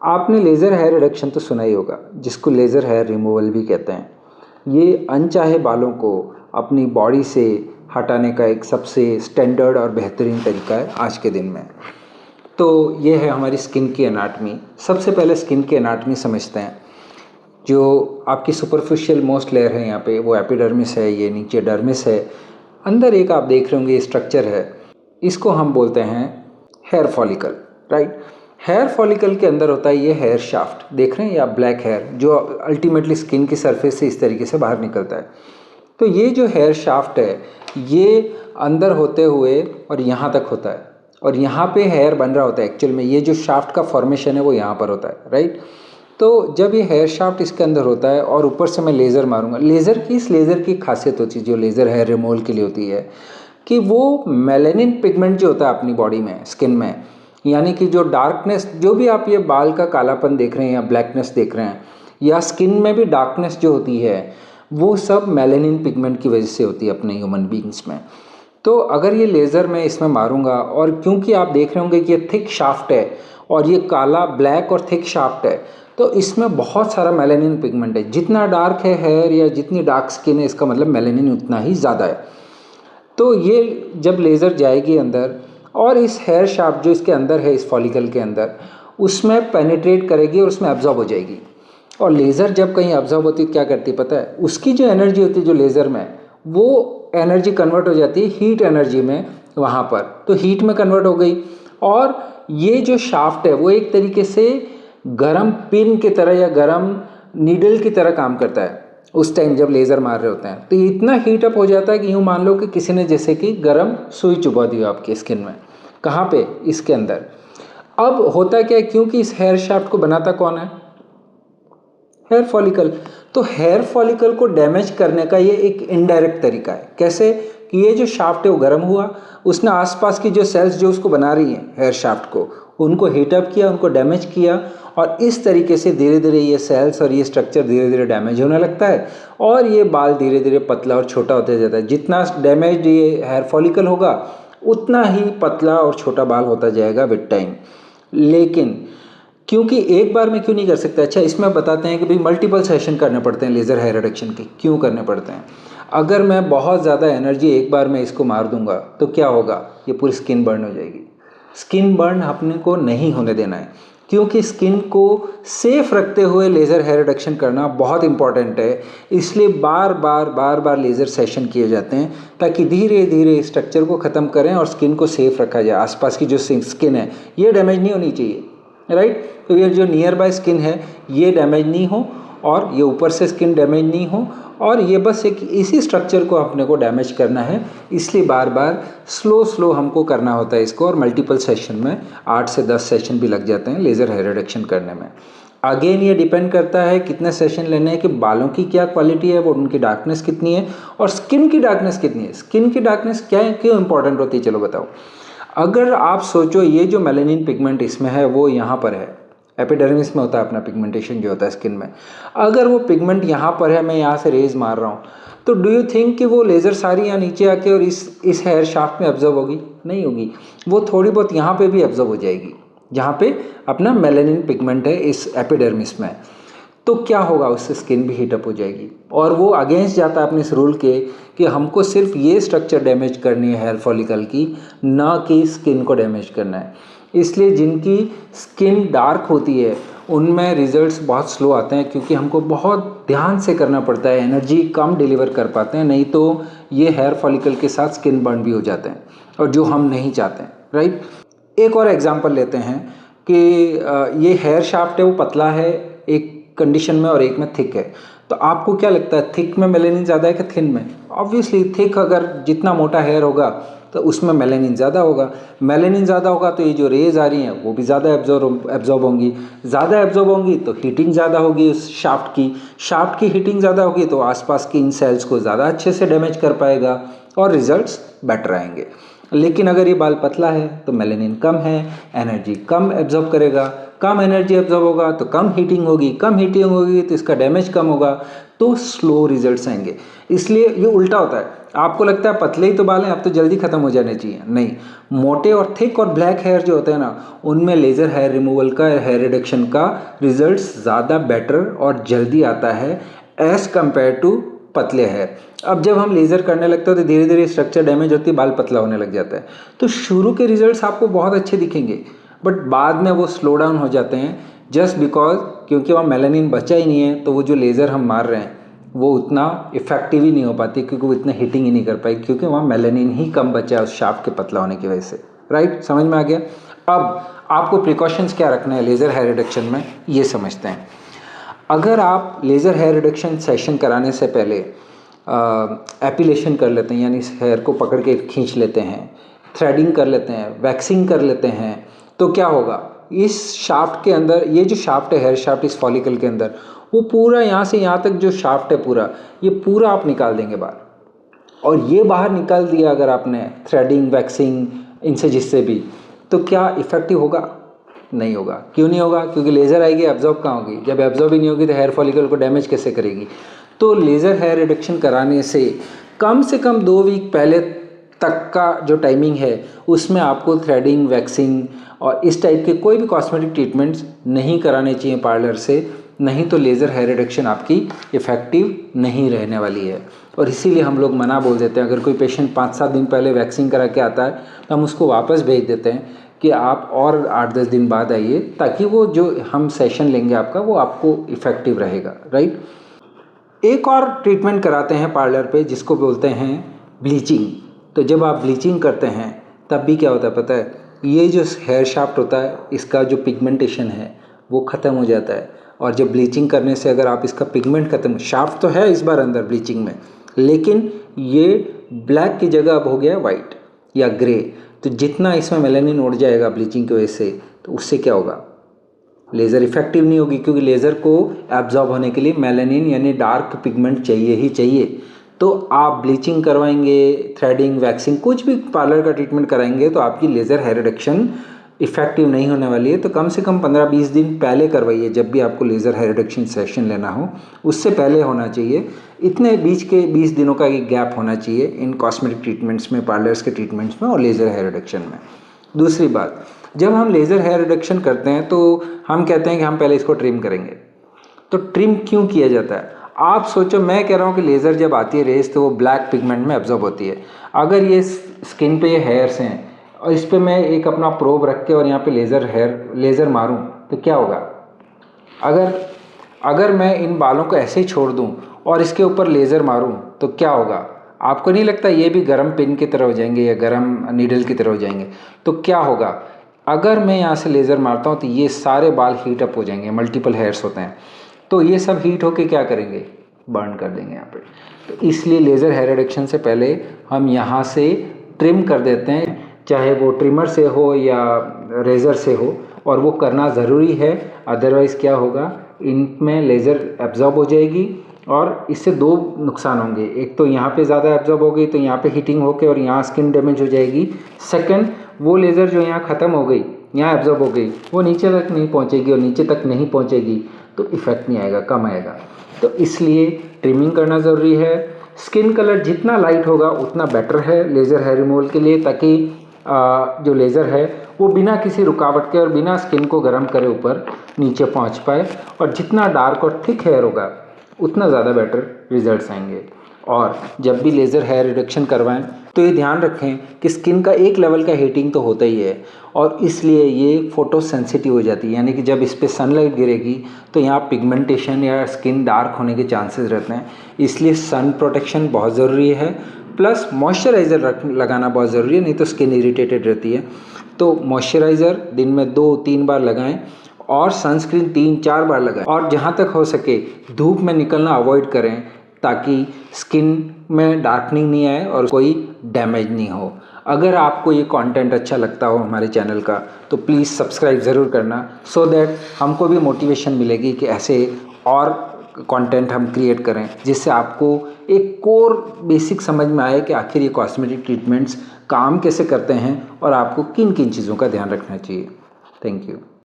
आपने laser hair reduction तो सुना ही होगा, जिसको लेज़र हेयर रिमूवल भी कहते हैं। ये अनचाहे बालों को अपनी बॉडी से हटाने का एक सबसे स्टैंडर्ड और बेहतरीन तरीका है आज के दिन में। तो ये है हमारी स्किन की एनाटमी। सबसे पहले स्किन की एनाटमी समझते हैं। जो आपकी सुपरफिशियल मोस्ट लेयर है यहाँ पे, वो एपिडर्मिस है, ये नीचे डर्मिस है। अंदर एक आप देख रहे होंगे ये स्ट्रक्चर है, इसको हम बोलते हैं hair follicle, right. Hair follicle के अंदर होता है ये हेयर शाफ्ट, देख रहे हैं या ब्लैक हेयर जो अल्टीमेटली स्किन की सरफेस से इस तरीके से बाहर निकलता है। तो ये जो हेयर शाफ्ट है ये अंदर होते हुए और यहाँ तक होता है, और यहाँ पे हेयर बन रहा होता है। एक्चुअल में ये जो शाफ्ट का फॉर्मेशन है वो यहाँ पर होता है, राइट। तो जब ये हेयर शाफ्ट इसके अंदर होता है और ऊपर से मैं लेज़र मारूंगा, इस लेज़र की खासियत होती है जो लेज़र हेयर रिमूवल के लिए होती है कि वो मेलानिन पिगमेंट जो होता है अपनी बॉडी में, स्किन में, यानी कि जो डार्कनेस, जो भी आप ये बाल का कालापन देख रहे हैं या ब्लैकनेस देख रहे हैं या स्किन में भी डार्कनेस जो होती है, वो सब मेलानिन पिगमेंट की वजह से होती है अपने ह्यूमन बींग्स में। तो अगर ये लेज़र मैं इसमें मारूंगा, और क्योंकि आप देख रहे होंगे कि ये थिक शाफ्ट है और ये काला ब्लैक और थिक शाफ्ट है, तो इसमें बहुत सारा मेलानिन पिगमेंट है। जितना डार्क है हेयर या जितनी डार्क स्किन है, इसका मतलब मेलानिन उतना ही ज़्यादा है। तो ये जब लेज़र जाएगी अंदर और इस हेयर शाफ्ट जो इसके अंदर है, इस फॉलिकल के अंदर, उसमें पेनिट्रेट करेगी और उसमें एब्जॉर्ब हो जाएगी। और लेज़र जब कहीं एब्जॉर्ब होती है क्या करती है पता है? उसकी जो एनर्जी होती है जो लेज़र में, वो एनर्जी कन्वर्ट हो जाती है हीट एनर्जी में वहाँ पर। तो हीट में कन्वर्ट हो गई, और ये जो शाफ्ट है वो एक तरीके से गरम पिन की तरह या गरम नीडल की तरह काम करता है उस टाइम जब लेज़र मार रहे होते हैं। तो ये इतना हीट अप हो जाता है कि यूँ मान लो कि किसी ने जैसे कि गरम सुई चुभा दी हो आपकी स्किन में। कहाँ पे? इसके अंदर। अब होता क्या है, क्योंकि इस हेयर शाफ्ट को बनाता कौन है? Hair follicle. तो हेयर फॉलिकल को डैमेज करने का ये एक इनडायरेक्ट तरीका है। कैसे? कि ये जो शाफ्ट है वो गर्म हुआ, उसने आसपास की जो सेल्स जो उसको बना रही हैं हेयर शाफ्ट को, उनको हीटअप किया, उनको डैमेज किया, और इस तरीके से धीरे धीरे ये सेल्स और ये स्ट्रक्चर धीरे धीरे डैमेज होने लगता है, और ये बाल धीरे धीरे पतला और छोटा होते जाता है। जितना डैमेज ये हेयर फॉलिकल होगा उतना ही पतला और छोटा बाल होता जाएगा विद टाइम। लेकिन क्योंकि एक बार में क्यों नहीं कर सकते? अच्छा, इसमें बताते हैं कि भाई मल्टीपल सेशन करने पड़ते हैं लेज़र हेयर रिडक्शन के। क्यों करने पड़ते हैं? अगर मैं बहुत ज़्यादा एनर्जी एक बार में इसको मार दूंगा तो क्या होगा? ये पूरी स्किन बर्न हो जाएगी। स्किन बर्न अपने को नहीं होने देना है, क्योंकि स्किन को सेफ रखते हुए लेज़र हेयर रिडक्शन करना बहुत इंपॉर्टेंट है। इसलिए बार बार लेज़र सेशन किए जाते हैं ताकि धीरे धीरे स्ट्रक्चर को ख़त्म करें और स्किन को सेफ रखा जाए। आसपास की जो स्किन है ये डैमेज नहीं होनी चाहिए, राइट। तो ये जो नियर बाय स्किन है ये डैमेज नहीं हो, और ये ऊपर से स्किन डैमेज नहीं हो, और ये बस एक इसी स्ट्रक्चर को अपने को डैमेज करना है। इसलिए बार बार स्लो हमको करना होता है इसको, और मल्टीपल सेशन में 8 से 10 सेशन भी लग जाते हैं लेज़र हेयर रिडक्शन करने में। अगेन ये डिपेंड करता है कितने सेशन लेने हैं, कि बालों की क्या क्वालिटी है, वो उनकी डार्कनेस कितनी है, और स्किन की डार्कनेस कितनी है। स्किन की डार्कनेस क्या है, क्यों इंपॉर्टेंट होती है, चलो बताओ। अगर आप सोचो ये जो मेलानिन पिगमेंट इसमें है वो यहाँ पर है, एपिडर्मिस में होता है अपना पिगमेंटेशन जो होता है स्किन में। अगर वो पिगमेंट यहाँ पर है, मैं यहाँ से रेज मार रहा हूँ, तो डू यू थिंक कि वो लेज़र सारी यहाँ नीचे आके और इस हेयर शाफ्ट में ऑब्जर्व होगी? नहीं होगी। वो थोड़ी बहुत यहाँ पे भी ऑब्जर्व हो जाएगी जहाँ पे अपना मेलानिन पिगमेंट है इस एपिडर्मिस में। तो क्या होगा? उससे स्किन भी हीटअप हो जाएगी, और वो अगेंस्ट जाता है अपने इस रूल के कि हमको सिर्फ ये स्ट्रक्चर डैमेज करनी है हेयर फॉलिकल की, ना कि स्किन को डैमेज करना है। इसलिए जिनकी स्किन डार्क होती है उनमें रिजल्ट्स बहुत स्लो आते हैं, क्योंकि हमको बहुत ध्यान से करना पड़ता है, एनर्जी कम डिलीवर कर पाते हैं, नहीं तो ये हेयर फॉलिकल के साथ स्किन बर्न भी हो जाते हैं, और जो हम नहीं चाहते हैं, राइट। एक और एग्जांपल लेते हैं कि ये हेयर शाफ्ट है वो पतला है एक कंडीशन में और एक में थिक है। तो आपको क्या लगता है, थिक में मेलानिन ज़्यादा है कि थिन में? ऑब्वियसली थिक, अगर जितना मोटा हेयर होगा तो उसमें मेलानिन ज़्यादा होगा। मेलानिन ज़्यादा होगा तो ये जो रेज आ रही हैं वो भी ज़्यादा एब्जॉर्ब होंगी। ज़्यादा एब्जॉर्ब होंगी तो हीटिंग ज़्यादा होगी उस शाफ्ट की हीटिंग ज़्यादा होगी तो आसपास की इन सेल्स को ज़्यादा अच्छे से डैमेज कर पाएगा और रिजल्ट्स बेटर आएंगे। लेकिन अगर ये बाल पतला है तो मेलानिन कम है, एनर्जी कम एब्जॉर्ब करेगा, कम एनर्जी एब्जॉर्ब होगा तो कम हीटिंग होगी, कम हीटिंग होगी तो इसका डैमेज कम होगा, तो स्लो रिजल्ट्स आएंगे। इसलिए ये उल्टा होता है, आपको लगता है पतले ही तो बाल हैं अब तो जल्दी ख़त्म हो जाने चाहिए, नहीं, मोटे और थिक और ब्लैक हेयर जो होते हैं ना, उनमें लेज़र हेयर रिमूवल का, हेयर रिडक्शन का रिजल्ट्स ज़्यादा बेटर और जल्दी आता है एज़ कम्पेयर टू पतले हेयर। अब जब हम लेज़र करने लगते हैं तो धीरे धीरे स्ट्रक्चर डैमेज होती है, बाल पतला होने लग जाता है। तो शुरू के रिजल्ट्स आपको बहुत अच्छे दिखेंगे, बट बाद में वो स्लो डाउन हो जाते हैं जस्ट बिकॉज क्योंकि वहाँ मेलानिन बचा ही नहीं है, तो वो जो लेज़र हम मार रहे हैं वो उतना इफेक्टिव ही नहीं हो पाती, क्योंकि वो इतना हीटिंग ही नहीं कर पाई, क्योंकि वहाँ मेलानिन ही कम बचा है उस शाफ्ट के पतला होने की वजह से। राइट, समझ में आ गया। अब आपको प्रिकॉशंस क्या रखना है लेज़र हेयर रिडक्शन में, ये समझते हैं। अगर आप लेज़र हेयर रिडक्शन सेशन कराने से पहले एपिलेशन कर लेते हैं, यानी हेयर को पकड़ के खींच लेते हैं, थ्रेडिंग कर लेते हैं, वैक्सिंग कर लेते हैं, तो क्या होगा, इस शाफ्ट के अंदर, ये जो शाफ्ट है हेयर शाफ्ट इस फॉलिकल के अंदर, वो पूरा यहाँ से यहाँ तक जो शाफ्ट है पूरा, ये पूरा आप निकाल देंगे बाहर। और ये बाहर निकाल दिया अगर आपने थ्रेडिंग, वैक्सिंग, इनसे जिससे भी, तो क्या इफेक्टिव होगा? नहीं होगा। क्यों नहीं होगा? क्योंकि लेज़र आएगी, एब्जॉर्ब कहाँ होगी? जब एब्जॉर्ब ही नहीं होगी तो हेयर फॉलिकल को डैमेज कैसे करेगी? तो लेज़र हेयर रिडक्शन कराने से कम 2 वीक पहले तक का जो टाइमिंग है उसमें आपको थ्रेडिंग, वैक्सिंग और इस टाइप के कोई भी कॉस्मेटिक ट्रीटमेंट्स नहीं कराने चाहिए पार्लर से, नहीं तो लेज़र हेयर रिडक्शन आपकी इफ़ेक्टिव नहीं रहने वाली है। और इसीलिए हम लोग मना बोल देते हैं। अगर कोई पेशेंट 5-7 दिन पहले वैक्सिंग करा के आता है तो हम उसको वापस भेज देते हैं कि आप और 8-10 दिन बाद आइए, ताकि वो जो हम सेशन लेंगे आपका वो आपको इफ़ेक्टिव रहेगा। राइट। एक और ट्रीटमेंट कराते हैं पार्लर पे जिसको बोलते हैं ब्लीचिंग। तो जब आप ब्लीचिंग करते हैं तब भी क्या होता है पता है, ये जो हेयर शाफ्ट होता है इसका जो पिगमेंटेशन है वो ख़त्म हो जाता है। और जब ब्लीचिंग करने से अगर आप इसका पिगमेंट ख़त्म, शाफ्ट तो है इस बार अंदर ब्लीचिंग में, लेकिन ये ब्लैक की जगह अब हो गया वाइट या ग्रे, तो जितना इसमें मेलानिन उड़ जाएगा ब्लीचिंग की वजह से, तो उससे क्या होगा, लेज़र इफेक्टिव नहीं होगी, क्योंकि लेज़र को एब्जॉर्ब होने के लिए मेलानिन यानी डार्क पिगमेंट चाहिए ही चाहिए। तो आप ब्लीचिंग करवाएंगे, थ्रेडिंग, वैक्सिंग, कुछ भी पार्लर का ट्रीटमेंट कराएंगे तो आपकी लेज़र हेयर रिडक्शन इफेक्टिव नहीं होने वाली है। तो कम से कम 15-20 दिन पहले करवाइए, जब भी आपको लेज़र हेयर रिडक्शन सेशन लेना हो उससे पहले होना चाहिए। इतने बीच के 20 दिनों का एक गैप होना चाहिए इन कॉस्मेटिक ट्रीटमेंट्स में, पार्लर्स के ट्रीटमेंट्स में और लेज़र हेयर रिडक्शन में। दूसरी बात, जब हम लेज़र हेयर रिडक्शन करते हैं तो हम कहते हैं कि हम पहले इसको ट्रिम करेंगे। तो ट्रिम क्यों किया जाता है? आप सोचो, मैं कह रहा हूँ कि लेज़र जब आती है रेस तो वो ब्लैक पिगमेंट में एब्जॉर्ब होती है। अगर ये स्किन पे ये हेयर्स हैं और इस पर मैं एक अपना प्रोब रख के और यहाँ पे लेज़र मारूँ तो क्या होगा? अगर मैं इन बालों को ऐसे ही छोड़ दूँ और इसके ऊपर लेज़र मारूँ तो क्या होगा? आपको नहीं लगता ये भी गर्म पिन की तरह हो जाएंगे या गर्म नीडल की तरह हो जाएंगे? तो क्या होगा, अगर मैं यहाँ से लेज़र मारता हूँ तो ये सारे बाल हीट अप हो जाएंगे, मल्टीपल हेयर्स होते हैं, तो ये सब हीट होके क्या करेंगे, बर्न कर देंगे यहाँ पे। तो इसलिए लेज़र हेयर रिडक्शन से पहले हम यहाँ से ट्रिम कर देते हैं, चाहे वो ट्रिमर से हो या रेज़र से हो, और वो करना ज़रूरी है। अदरवाइज़ क्या होगा, इनमें लेज़र एब्जॉर्ब हो जाएगी और इससे 2 नुकसान होंगे। एक तो यहाँ पे ज़्यादा एब्जॉर्ब हो गई तो यहाँ पे हीटिंग होके और यहाँ स्किन डैमेज हो जाएगी। सेकंड, वो लेज़र जो यहाँ ख़त्म हो गई, यहाँ एब्जॉर्ब हो गई, वो नीचे तक नहीं पहुँचेगी, और नीचे तक नहीं पहुँचेगी तो इफ़ेक्ट नहीं आएगा, कम आएगा। तो इसलिए ट्रिमिंग करना ज़रूरी है। स्किन कलर जितना लाइट होगा उतना बेटर है लेज़र हेयर रिमूवल के लिए, ताकि जो लेज़र है वो बिना किसी रुकावट के और बिना स्किन को गर्म करे ऊपर नीचे पहुंच पाए। और जितना डार्क और थिक हेयर होगा उतना ज़्यादा बेटर रिजल्ट्स आएंगे। और जब भी लेज़र हेयर रिडक्शन करवाएं तो ये ध्यान रखें कि स्किन का एक लेवल का हीटिंग तो होता ही है, और इसलिए ये फ़ोटो सेंसिटिव हो जाती है, यानी कि जब इस पर सनलाइट गिरेगी तो यहाँ पिगमेंटेशन या स्किन डार्क होने के चांसेस रहते हैं। इसलिए सन प्रोटेक्शन बहुत ज़रूरी है, प्लस मॉइस्चराइज़र लगाना बहुत ज़रूरी है, नहीं तो स्किन इरिटेटेड रहती है। तो मॉइस्चराइज़र दिन में 2-3 बार लगाएं और सनस्क्रीन 3-4 बार लगाएं, और जहाँ तक हो सके धूप में निकलना अवॉइड करें, ताकि स्किन में डार्कनिंग नहीं आए और कोई डैमेज नहीं हो। अगर आपको ये कंटेंट अच्छा लगता हो हमारे चैनल का तो प्लीज़ सब्सक्राइब ज़रूर करना, सो दैट हमको भी मोटिवेशन मिलेगी कि ऐसे और कंटेंट हम क्रिएट करें, जिससे आपको एक कोर बेसिक समझ में आए कि आखिर ये कॉस्मेटिक ट्रीटमेंट्स काम कैसे करते हैं और आपको किन किन चीज़ों का ध्यान रखना चाहिए। Thank you.